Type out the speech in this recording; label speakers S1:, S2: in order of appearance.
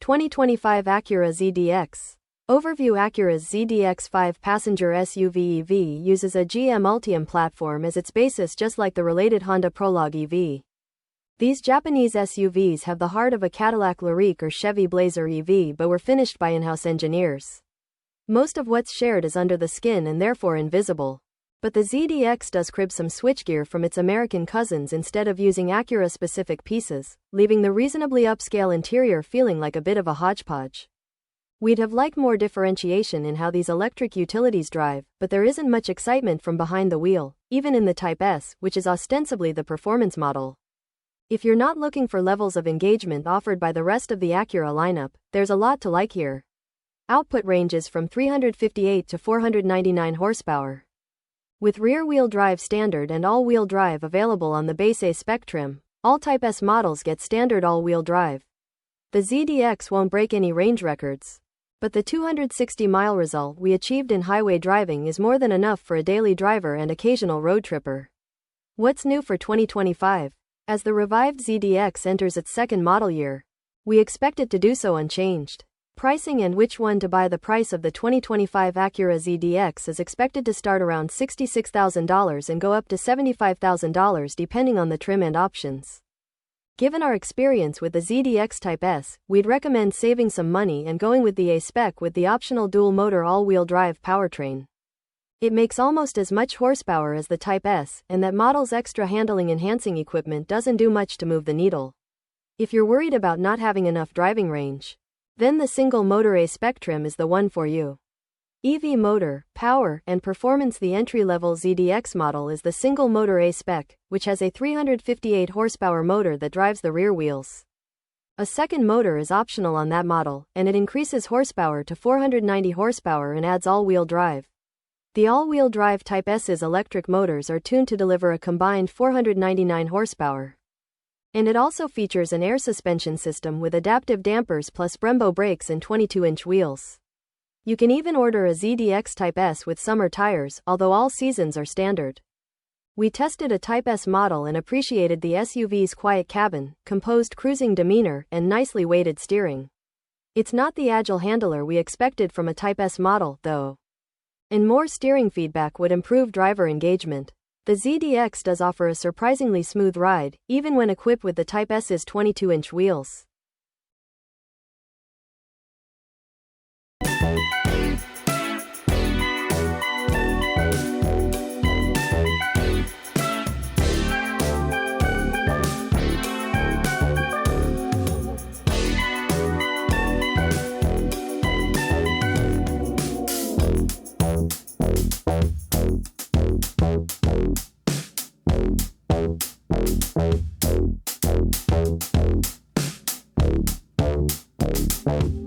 S1: 2025 Acura ZDX. Overview: Acura's ZDX 5-passenger SUV EV uses a GM Ultium platform as its basis, just like the related Honda Prologue EV. These Japanese SUVs have the heart of a Cadillac Lyriq or Chevy Blazer EV but were finished by in-house engineers. Most of what's shared is under the skin and therefore invisible. But the ZDX does crib some switchgear from its American cousins instead of using Acura-specific pieces, leaving the reasonably upscale interior feeling like a bit of a hodgepodge. We'd have liked more differentiation in how these electric utilities drive, but there isn't much excitement from behind the wheel, even in the Type S, which is ostensibly the performance model. If you're not looking for levels of engagement offered by the rest of the Acura lineup, there's a lot to like here. Output ranges from 358 to 499 horsepower. With rear-wheel drive standard and all-wheel drive available on the base A-Spec trim, all Type S models get standard all-wheel drive. The ZDX won't break any range records, but the 260-mile result we achieved in highway driving is more than enough for a daily driver and occasional road tripper. What's new for 2025? As the revived ZDX enters its second model year, we expect it to do so unchanged. Pricing and which one to buy: the price of the 2025 Acura ZDX is expected to start around $66,000 and go up to $75,000 depending on the trim and options. Given our experience with the ZDX Type S, we'd recommend saving some money and going with the A-Spec with the optional dual-motor all-wheel drive powertrain. It makes almost as much horsepower as the Type S, and that model's extra handling-enhancing equipment doesn't do much to move the needle. If you're worried about not having enough driving range, then the single-motor A-Spec trim is the one for you. EV motor, power, and performance: the entry-level ZDX model is the single-motor A-Spec, which has a 358 horsepower motor that drives the rear wheels. A second motor is optional on that model, and it increases horsepower to 490 horsepower and adds all-wheel drive. The all-wheel drive Type S's electric motors are tuned to deliver a combined 499 horsepower. And it also features an air suspension system with adaptive dampers plus Brembo brakes and 22-inch wheels. You can even order a ZDX Type S with summer tires, although all seasons are standard. We tested a Type S model and appreciated the SUV's quiet cabin, composed cruising demeanor, and nicely weighted steering. It's not the agile handler we expected from a Type S model, though. And more steering feedback would improve driver engagement. The ZDX does offer a surprisingly smooth ride, even when equipped with the Type S's 22-inch wheels. Bye.